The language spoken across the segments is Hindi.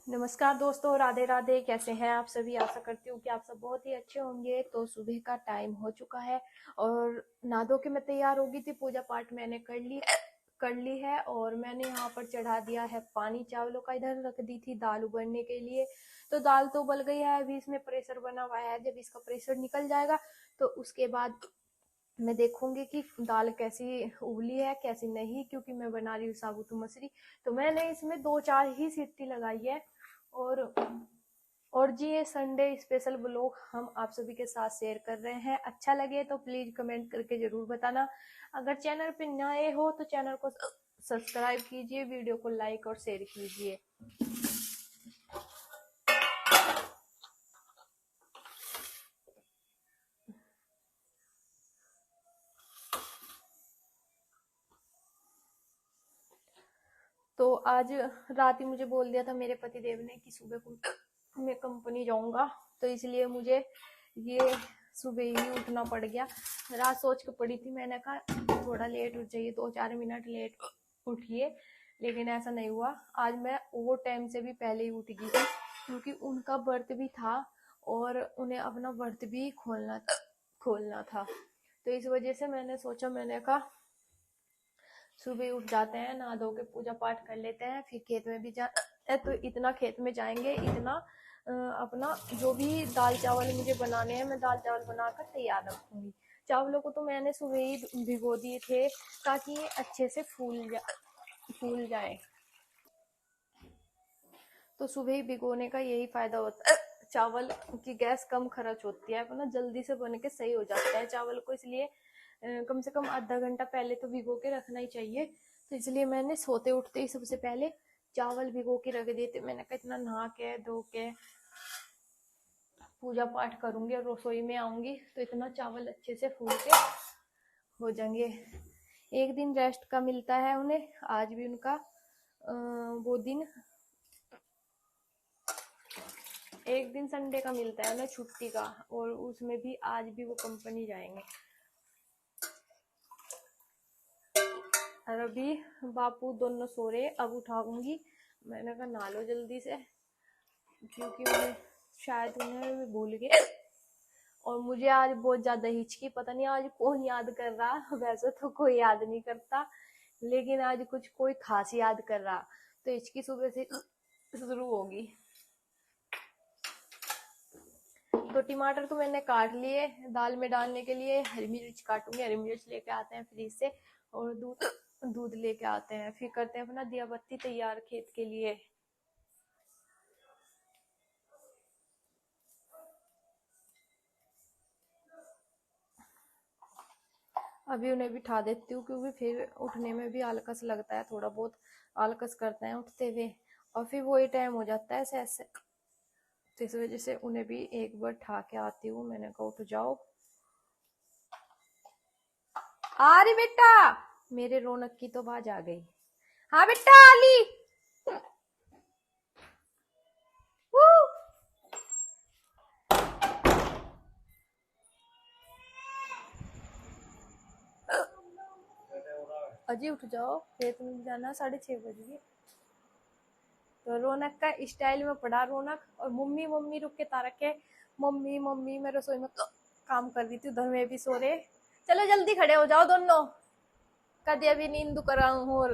नमस्कार दोस्तों, राधे राधे। कैसे हैं आप सभी? आशा करती हूँ कि आप सब बहुत ही अच्छे होंगे। तो सुबह का टाइम हो चुका है और नहा धो के मैं तैयार हो गई थी। पूजा पाठ मैंने कर ली है और मैंने यहाँ पर चढ़ा दिया है पानी। चावलों का इधर रख दी थी दाल उबलने के लिए। तो दाल तो उबल गई है, अभी इसमें प्रेशर बना हुआ है। जब इसका प्रेशर निकल जाएगा तो उसके बाद मैं देखूंगी कि दाल कैसी उबली है कैसी नहीं, क्योंकि मैं बना रही हूँ साबुत मसूरी। तो मैंने इसमें 2-4 ही सीटी लगाई है। और और जी, ये संडे स्पेशल ब्लॉग हम आप सभी के साथ शेयर कर रहे हैं। अच्छा लगे तो प्लीज कमेंट करके जरूर बताना। अगर चैनल पे नए हो तो चैनल को सब्सक्राइब कीजिए, वीडियो को लाइक और शेयर कीजिए। तो आज रात ही मुझे बोल दिया था मेरे पति देव ने कि सुबह को मैं कंपनी जाऊंगा, तो इसलिए मुझे ये सुबह ही उठना पड़ गया। रात सोच के पड़ी थी, मैंने कहा थोड़ा लेट उठ जाइए, 2-4 मिनट लेट उठिए, लेकिन ऐसा नहीं हुआ। आज मैं वो टाइम से भी पहले ही उठ गई थी, क्योंकि उनका व्रत भी था और उन्हें अपना व्रत भी खोलना था। तो इस वजह से मैंने सोचा, मैंने कहा सुबह उठ जाते हैं, नहा धो के पूजा पाठ कर लेते हैं, फिर खेत में भी जा। तो इतना खेत में जाएंगे, इतना अपना जो भी दाल चावल मुझे बनाने हैं मैं दाल चावल बनाकर तैयार रखूंगी। चावलों को तो मैंने सुबह ही भिगो दिए थे ताकि ये अच्छे से फूल जाए। तो सुबह ही भिगोने का यही फायदा होता है, चावल की गैस कम खर्च होती है, अपना जल्दी से बन के सही हो जाता है चावल को। इसलिए कम से कम आधा घंटा पहले तो भिगो के रखना ही चाहिए। तो इसलिए मैंने सोते उठते ही सबसे पहले चावल भिगो के रख दिए थे। मैंने कहा इतना नहा के धो के पूजा पाठ करूंगी और रसोई में आऊंगी तो इतना चावल अच्छे से फूल के हो जाएंगे। एक दिन रेस्ट का मिलता है उन्हें, आज भी उनका वो दिन, एक दिन संडे का मिलता है उन्हें छुट्टी का, और उसमें भी आज भी वो कंपनी जाएंगे। और अभी बापू दोनों सो रहे, अब उठाऊंगी। मैंने कहा नहा लो जल्दी से, क्योंकि उन्हें शायद उन्हें भूल गए। और मुझे आज बहुत ज्यादा हिचकी, पता नहीं आज कौन याद कर रहा। वैसे तो कोई याद नहीं करता, लेकिन आज कुछ कोई खास याद कर रहा, तो हिचकी सुबह से शुरू होगी। तो टमाटर तो मैंने काट लिए, दाल में डालने के लिए हरी मिर्च काटूंगी। हरी मिर्च लेके आते हैं फ्रिज से, और दूध लेके आते हैं, फिर करते हैं अपना दिया बत्ती तैयार खेत के लिए। अभी उन्हें बिठा देती हूँ, क्योंकि फिर उठने में भी आलकस लगता है, थोड़ा बहुत आलकस करते हैं उठते हुए, और फिर वही टाइम हो जाता है ऐसे ऐसे। तो इस वजह से उन्हें भी एक बार ठा के आती हूँ। मैंने कहा उठ जाओ। आ रही बेटा, मेरे रौनक की तो आवाज आ गई। हाँ बेटा आली। अजी उठ जाओ, खेत में जाना, 6:30 बज गए। तो रौनक का स्टाइल में पड़ा रौनक, और मम्मी मम्मी रुक के तारक है। मम्मी मम्मी मैं रसोई में काम कर रही थी, उधर में भी सो रहे। चलो जल्दी खड़े हो जाओ दोनों, कदे अभी नींद कर रहा हूँ। और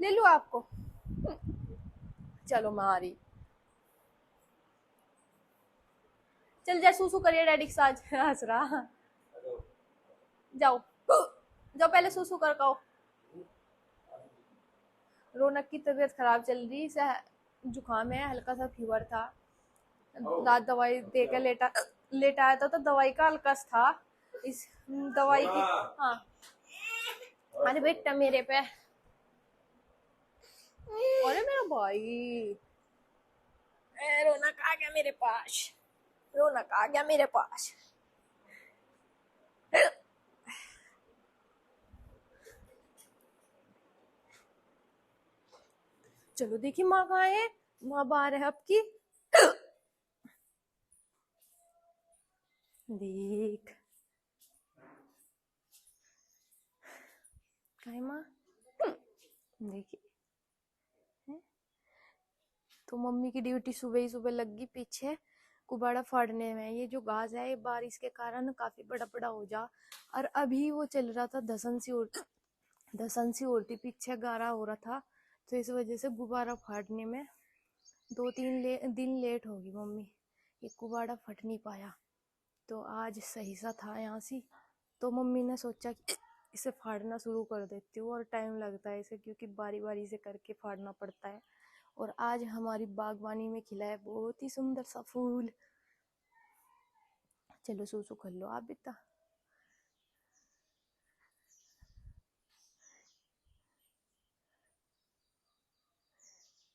ले लू आपको, चलो मैं आ रही। चल जा, सूसू करिए डैडी के साथ। हंस रहा। जाओ जाओ, पहले सूसू कर आओ। रौनक की तबीयत खराब चल रही है, जुकाम है, हल्का सा फीवर था। रात दवाई देकर लेटाया था, तो दवाई का हल्का था इस दवाई की। हाँ, अरे बेटा मेरे पे, अरे मेरा भाई। रौनक आ गया मेरे पास, रौनक आ गया मेरे पास। चलो देखिए माँ कहाँ है, माँ बाहर है आपकी। देख कहाँ है माँ, देखिए। तो मम्मी की ड्यूटी सुबह ही सुबह लग गई पीछे कुबाड़ा फाड़ने में। ये जो घास है ये बारिश के कारण काफी बड़ा बड़ा हो जा, और अभी वो चल रहा था धसन सी उड़ती पीछे गारा हो रहा था, तो इस वजह से गुब्बारा फाड़ने में 2-3 दिन लेट होगी मम्मी, ये कुबाड़ा फट नहीं पाया। तो आज सही सा था यहाँ से, तो मम्मी ने सोचा कि इसे फाड़ना शुरू कर देती हूँ, और टाइम लगता है इसे क्योंकि बारी बारी से करके फाड़ना पड़ता है। और आज हमारी बागवानी में खिला है बहुत ही सुंदर सा फूल। चलो सूसू कर लो आप बेटा।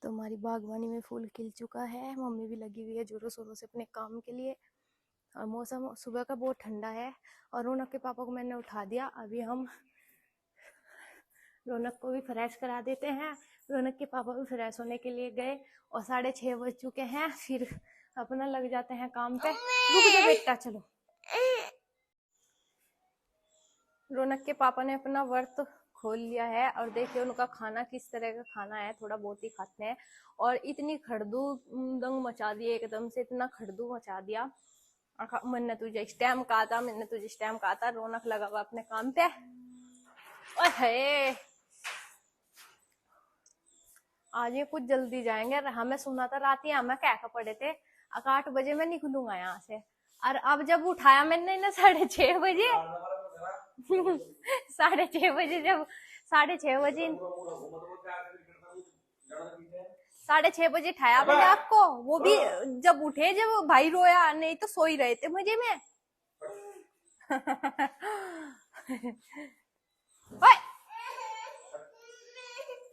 तो हमारी बागवानी में फूल खिल चुका है, मम्मी भी लगी हुई है जोरों शोरों से अपने काम के लिए। और मौसम सुबह का बहुत ठंडा है, और रौनक के पापा को मैंने उठा दिया। अभी हम रौनक को भी फ्रेश करा देते हैं। रौनक के पापा भी फ्रेश होने के लिए गए और 6:30 बज चुके हैं, फिर अपना लग जाते हैं काम पे। रुक जा बेटा, चलो। रौनक के पापा ने अपना व्रत खोल लिया है, और देखिए उनका खाना किस तरह का खाना है, थोड़ा बहुत ही खाते हैं। और इतनी खड़दू दंग मचा दी एकदम से, इतना खड़दू मचा दिया। मैंने तुझे इस टाइम कहा था, मैंने तुझे इस टाइम कहा था। रौनक लगा हुआ अपने काम पे। ओए आज ये कुछ जल्दी जाएंगे। हमें सुना था रात ही हमें कह के पड़े थे 8 बजे मैं निकलूंगा यहाँ से, और अब जब उठाया मैंने ना 6:30 बजे 6:30 जब 6:30 बजे 6:30 उठाया मैंने आपको, वो भी जब उठे जब भाई रोया, नहीं तो सो ही रहे थे मजे में।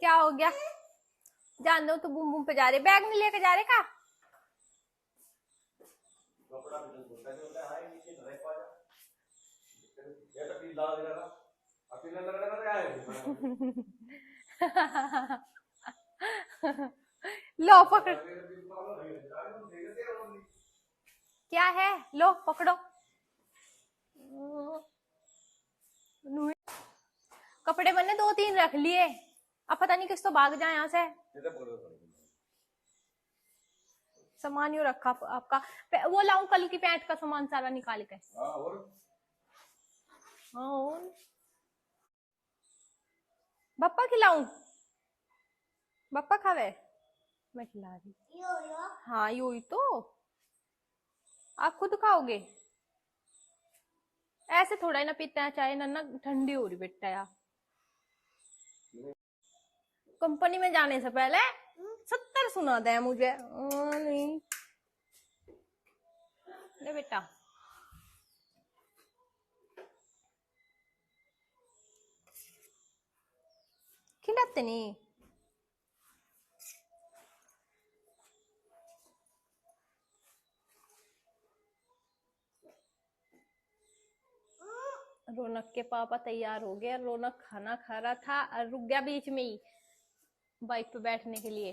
क्या हो गया? जान दो तो बूम बूम पे जा रहे, बैग नहीं लेके जा रहे का? लो पकड़, क्या है? लो पकड़ो। कपड़े मैंने 2-3 रख लिए, अब पता नहीं किस तो भाग जाए यहाँ से। सामान यू रखा आपका, वो लाऊं कल की पैंट का सामान सारा निकाल के। हाँ बप्पा खिलाऊं? बप्पा खावे? मैं खिला रही। हाँ यू ही तो, आप खुद खाओगे? ऐसे थोड़ा ही ना पीते हैं चाय, ना ठंडी हो रही बेटा यार। कंपनी में जाने से पहले 70 सुना दे मुझे। नहीं ले बेटा, खिलाते नहीं। रौनक के पापा तैयार हो गए। रौनक खाना खा रहा था और रुक गया बीच में ही बाइक पे बैठने के लिए।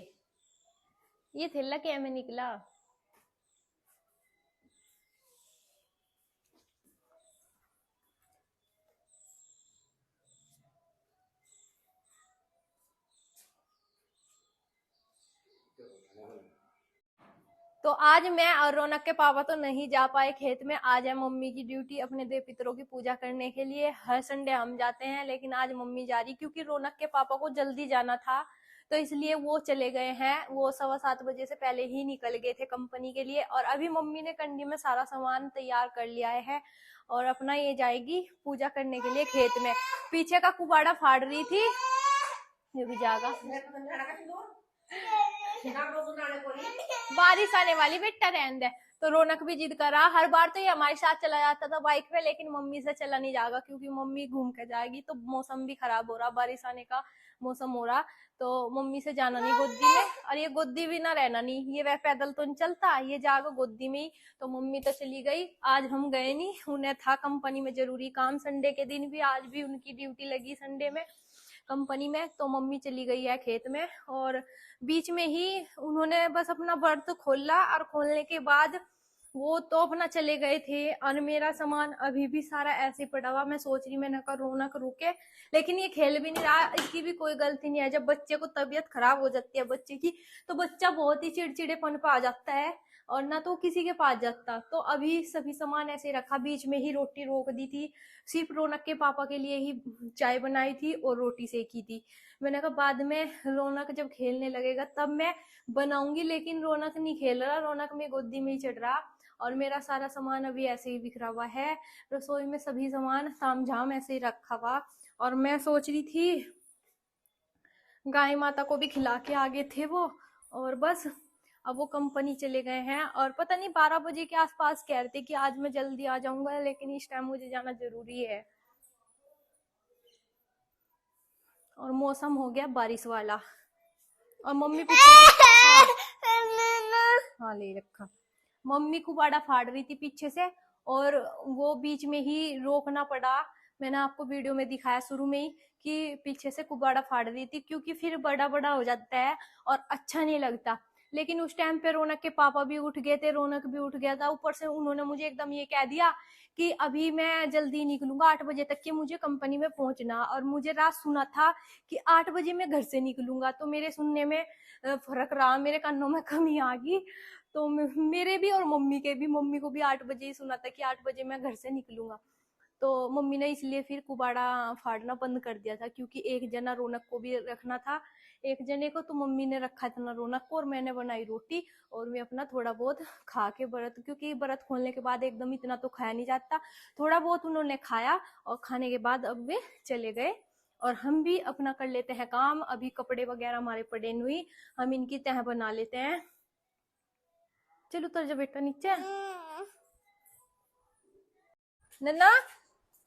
ये थैला क्या में निकला? तो आज मैं और रौनक के पापा तो नहीं जा पाए खेत में। आज है मम्मी की ड्यूटी अपने देव पितरों की पूजा करने के लिए। हर संडे हम जाते हैं, लेकिन आज मम्मी जा रही क्योंकि रौनक के पापा को जल्दी जाना था, तो इसलिए वो चले गए हैं। वो 7:15 बजे से पहले ही निकल गए थे कंपनी के लिए। और अभी मम्मी ने कंडी में सारा सामान तैयार कर लिया है, और अपना ये जाएगी पूजा करने के लिए खेत में। पीछे का कुबाड़ा फाड़ रही थी, ये भी जाएगा। बारिश आने वाली बेटा, रहने दे। तो रौनक भी जिद कर रहा, हर बार तो ये हमारे साथ चला जाता था बाइक पे, लेकिन मम्मी से चला नहीं जाएगा क्योंकि मम्मी घूम के जाएगी। तो मौसम भी खराब हो रहा, बारिश आने का मौसम हो रहा, तो मम्मी से जाना नहीं गोदी में। और ये गोदी भी ना रहना नहीं, ये वह पैदल तो नहीं चलता, ये जाएगा गोदी में ही। तो मम्मी तो चली गई, आज हम गए नहीं, उन्हें था कंपनी में जरूरी काम। संडे के दिन भी, आज भी उनकी ड्यूटी लगी संडे में कंपनी में, तो मम्मी चली गई है खेत में। और बीच में ही उन्होंने बस अपना व्रत खोला, और खोलने के बाद वो तो अपना चले गए थे और मेरा सामान अभी भी सारा ऐसे ही पड़ा हुआ। मैं सोच रही मैंने कहा रौनक रुके, लेकिन ये खेल भी नहीं रहा, इसकी भी कोई गलती नहीं है। जब बच्चे को तबीयत खराब हो जाती है बच्चे की, तो बच्चा बहुत ही चिड़चिड़ेपन पे आ जाता है और ना तो किसी के पास जाता। तो अभी सभी सामान ऐसे रखा, बीच में ही रोटी रोक दी थी, सिर्फ रौनक के पापा के लिए ही चाय बनाई थी और रोटी सेकी थी। मैंने कहा बाद में रौनक जब खेलने लगेगा तब मैं बनाऊंगी, लेकिन रौनक नहीं खेल रहा, रौनक में गोदी में ही चढ़ रहा और मेरा सारा सामान अभी ऐसे ही बिखरा हुआ है। रसोई में सभी सामान तामझाम ऐसे ही रखा हुआ। और मैं सोच रही थी गाय माता को भी खिला के आगे थे वो, और बस अब वो कंपनी चले गए हैं और पता नहीं 12 बजे के आसपास कह रहे थे कि आज मैं जल्दी आ जाऊंगा, लेकिन इस टाइम मुझे जाना जरूरी है। और मौसम हो गया बारिश वाला और मम्मी पीछे हाँ ले रखा। मम्मी कुबाड़ा फाड़ रही थी पीछे से और वो बीच में ही रोकना पड़ा। मैंने आपको वीडियो में दिखाया शुरू में ही कि पीछे से कुबाड़ा फाड़ रही थी, क्योंकि फिर बड़ा बड़ा हो जाता है और अच्छा नहीं लगता। लेकिन उस टाइम पे रौनक के पापा भी उठ गए थे, रौनक भी उठ गया था, ऊपर से उन्होंने मुझे एकदम ये कह दिया कि अभी मैं जल्दी निकलूंगा, 8 बजे तक की मुझे कंपनी में पहुंचना। और मुझे रात सुना था कि 8 बजे मैं घर से निकलूंगा, तो मेरे सुनने में फर्क रहा, मेरे कानों में कमी आ गई। तो मेरे भी और मम्मी के भी, मम्मी को भी 8 बजे ही सुना था कि 8 बजे मैं घर से निकलूंगा। तो मम्मी ने इसलिए फिर कुबाड़ा फाड़ना बंद कर दिया था, क्योंकि एक जना रौनक को भी रखना था, एक जने को। तो मम्मी ने रखा था ना रौनक को, और मैंने बनाई रोटी और मैं अपना थोड़ा बहुत खा के व्रत, क्योंकि व्रत खोलने के बाद एकदम इतना तो खाया नहीं जाता, थोड़ा बहुत उन्होंने खाया और खाने के बाद अब वे चले गए। और हम भी अपना कर लेते हैं काम। अभी कपड़े वगैरह हमारे पड़े हुए, हम इनकी तह बना लेते हैं। चलो उतर जा बेटा नीचे। नन्ना,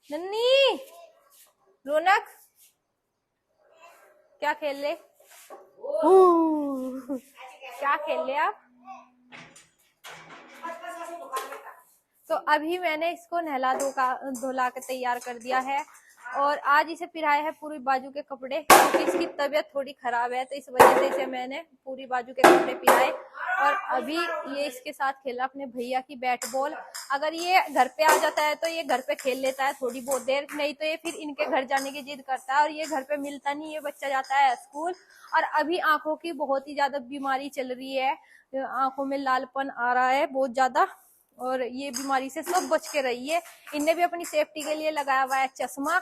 नन्नी, रौनक क्या खेल ले? क्या खेल ले आप? तो अभी मैंने इसको नहला धोला के तैयार कर दिया है और आज इसे पिराया है पूरी बाजू के कपड़े, क्योंकि इसकी तबीयत थोड़ी खराब है, तो इस वजह से इसे मैंने पूरी बाजू के कपड़े पिराए। और अभी ये इसके साथ खेला अपने भैया की बैट बॉल। अगर ये घर पे आ जाता है तो ये घर पे खेल लेता है थोड़ी बहुत देर, नहीं तो ये फिर इनके घर जाने की जिद करता है और ये घर पे मिलता नहीं, ये बच्चा जाता है स्कूल। और अभी आंखों की बहुत ही ज्यादा बीमारी चल रही है, आंखों में लालपन आ रहा है बहुत ज्यादा, और ये बीमारी से सब बच के रहिए। इनने भी अपनी सेफ्टी के लिए लगाया हुआ है चश्मा।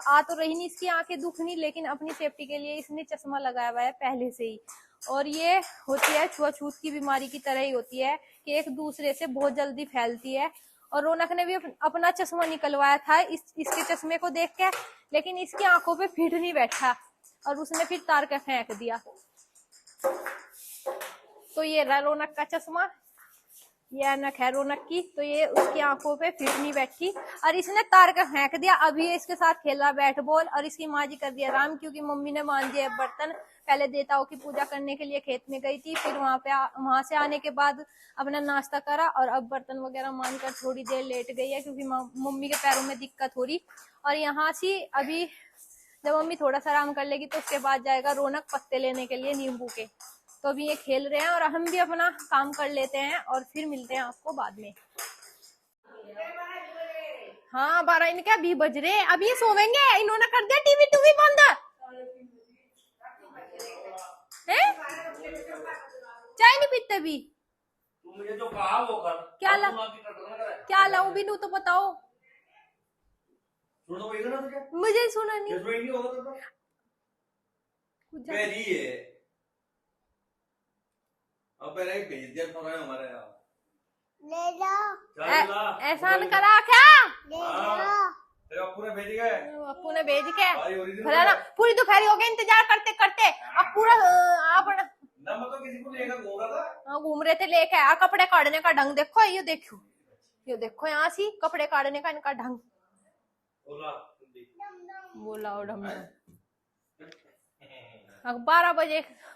आ तो रही नहीं इसकी आंखें दुखनी, लेकिन अपनी सेफ्टी के लिए इसने चश्मा लगाया हुआ है पहले से ही। और ये होती है छुआछूत की बीमारी की तरह ही होती है कि एक दूसरे से बहुत जल्दी फैलती है। और रौनक ने भी अपना चश्मा निकलवाया था इसके चश्मे को देख के, लेकिन इसकी आंखों पे फिट नहीं बैठा और उसने फिर तार के फेंक दिया। तो ये रहा रौनक का चश्मा, ये ऐनक है रौनक की, तो ये उसकी आंखों पे फिट नहीं बैठी और इसने तार के फेंक दिया। अभी इसके साथ खेला बैट बॉल और इसकी माँ जी कर दिया आराम, क्योंकि मम्मी ने मान दिया बर्तन। पहले देवताओं की पूजा करने के लिए खेत में गई थी, फिर वहां से आने के बाद अपना नाश्ता करा और अब बर्तन वगैरह मानकर थोड़ी देर लेट गई है, क्योंकि मम्मी के पैरों में दिक्कत हो रही। और यहाँ से अभी जब मम्मी थोड़ा सा आराम कर लेगी तो उसके बाद जाएगा रौनक पत्ते लेने के लिए नींबू के। तो अभी ये खेल रहे हैं और हम भी अपना काम कर लेते हैं और फिर मिलते हैं आपको बाद में। हाँ 12 इनके अभी बज रहे, अभी ये सोवेंगे, इन्होंने कर दिया टीवी टूवी बंद है। चाय नहीं पीते भी? मुझे जो कहा वो कर। क्या लाऊं बिनू तो बताओ। सुनो तो ना तुझे? मुझे सुना नहीं। नहीं होगा तो मेरी है। अब पहले एक भेज दिया था हमारे यहाँ। ले लो। एहसान करा क्या? ले लो। तेरे बापू ने भेज गए। बापू ने भेज के फलाना पूरी दोपहर हो गई इंतजार करते करते। अब पूरा आप ना मतलब किसी को लेकर घूम रहा था। हाँ घूम रहे थे लेके। कपड़े काटने का ढंग देखो, ये देखो, ये देखो यहाँ से कपड़े काटने का इनका ढंग। बोला और ढंग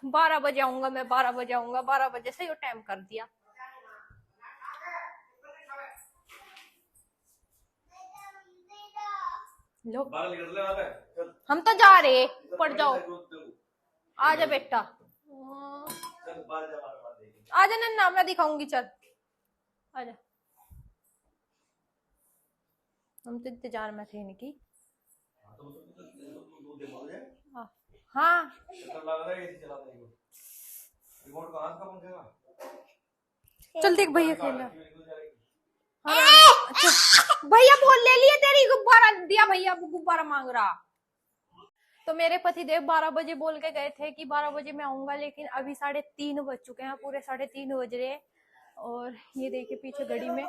12 बजे आऊंगा मैं, 12 बजे आऊंगा, 12 बजे से ये टाइम कर दिया। लो हम तो जा रहे, पड़ जाओ, आजा बेटा, आजा नन्ना मैं दिखाऊंगी, चल आजा। हम तो इंतजार में थे इनकी। हाँ, तो दूध दे मुझे। हाँ चक्कर लग रहा है, एसी चला देगा। रिमोट कहाँ का पंखे का? चल देख भैया खेल रहा। हाँ, अच्छा भैया बोल ले लिए, तेरी गुब्बारा दिया भैया, गुब्बारा मांग रहा। तो मेरे पति देव 12 बजे बोल के गए थे कि 12 बजे मैं आऊंगा, लेकिन अभी 3:30 बज चुके हैं, पूरे 3:30 बज रहे हैं। और ये देखिए पीछे घड़ी में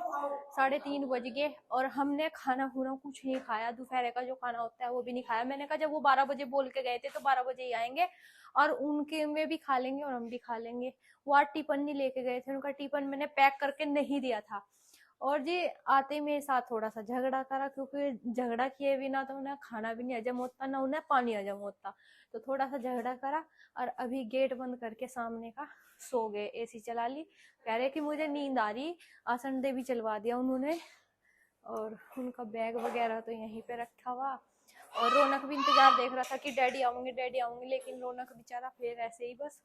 3:30 बज गए और हमने खाना खुना कुछ नहीं खाया, दोपहर का जो खाना होता है वो भी नहीं खाया। मैंने कहा जब वो 12 बजे बोल के गए थे तो 12 बजे ही आएंगे और उनके में भी खा लेंगे और हम भी खा लेंगे। वो आज टिफिन नहीं लेके गए थे, उनका टिफिन मैंने पैक करके नहीं दिया था। और जी आते मेरे साथ थोड़ा सा झगड़ा करा, क्योंकि झगड़ा किए बिना तो उन्हें खाना भी नहीं हजम होता, ना उन्हें पानी हजम होता। तो थोड़ा सा झगड़ा करा और अभी गेट बंद करके सामने का सो गए, एसी चला ली। कह रहे कि मुझे नींद आ रही, संडे भी चलवा दिया उन्होंने। और उनका बैग वगैरह तो यहीं पे रखा हुआ। और रौनक भी इंतजार देख रहा था कि डैडी आऊंगे डैडी आऊंगे, लेकिन रौनक बेचारा फिर ऐसे ही बस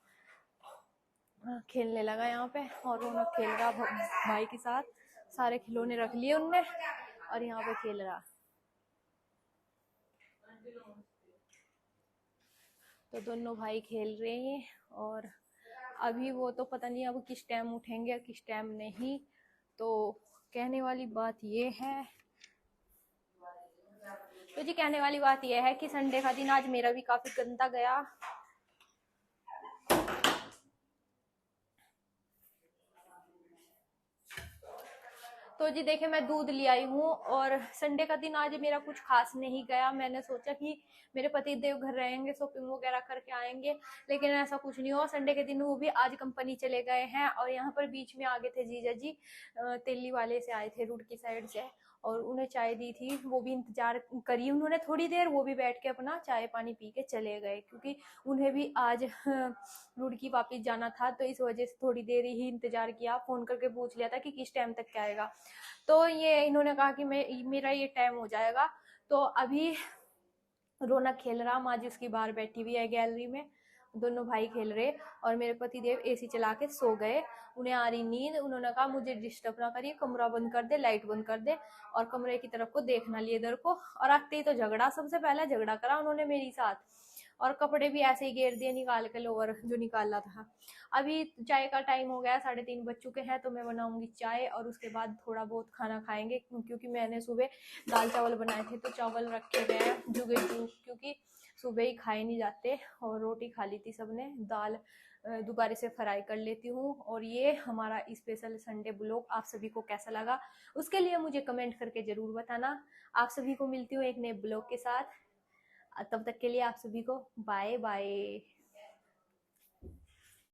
खेलने लगा यहाँ पे। और रौनक खेल रहा भाई के साथ, सारे खिलौने रख लिए उनने और यहाँ पे खेल रहा। तो दोनों भाई खेल रहे हैं और अभी वो तो पता नहीं अब किस टाइम उठेंगे या किस टाइम नहीं। तो कहने वाली बात ये है, तो जी कहने वाली बात यह है कि संडे का दिन आज मेरा भी काफी गंदा गया। तो जी देखिए मैं दूध ले आई हूँ और संडे का दिन आज मेरा कुछ खास नहीं गया। मैंने सोचा कि मेरे पति देव घर रहेंगे, शॉपिंग वगैरह करके आएंगे, लेकिन ऐसा कुछ नहीं हुआ। संडे के दिन वो भी आज कंपनी चले गए हैं और यहाँ पर बीच में आ गए थे जीजा जी, तेली वाले से आए थे रुड़की साइड से, और उन्हें चाय दी थी। वो भी इंतजार करी उन्होंने थोड़ी देर, वो भी बैठ के अपना चाय पानी पी के चले गए, क्योंकि उन्हें भी आज रुड़की वापिस जाना था। तो इस वजह से थोड़ी देर ही इंतजार किया, फोन करके पूछ लिया था कि किस टाइम तक क्या आएगा। तो ये इन्होंने कहा कि मेरा ये टाइम हो जाएगा। तो अभी रौनक खेल रहा, माँ जी उसकी बाहर बैठी हुई है गैलरी में, दोनों भाई खेल रहे और मेरे पति देव एसी चला के सो गए। उन्हें आ रही नींद, उन्होंने कहा मुझे डिस्टर्ब ना करिए, कमरा बंद कर दे, लाइट बंद कर दे और कमरे की तरफ को देखना लिए इधर को। और आते ही तो झगड़ा, सबसे पहले झगड़ा करा उन्होंने मेरे साथ और कपड़े भी ऐसे ही घेर दिए निकाल के, लोअर जो निकाला था। अभी चाय का टाइम हो गया, 3:30 बज चुके हैं, तो मैं बनाऊंगी चाय और उसके बाद थोड़ा बहुत खाना खाएंगे, क्योंकि मैंने सुबह दाल चावल बनाए थे तो चावल रखे गए हैं जुगे जू, क्योंकि सुबह ही खाए नहीं जाते। और रोटी खा ली थी सबने, दाल दोबारा से फ्राई कर लेती हूँ। और ये हमारा स्पेशल संडे ब्लॉग आप सभी को कैसा लगा उसके लिए मुझे कमेंट करके जरूर बताना। आप सभी को मिलती हूँ एक नए ब्लॉग के साथ, तब तक के लिए आप सभी को बाय बाय।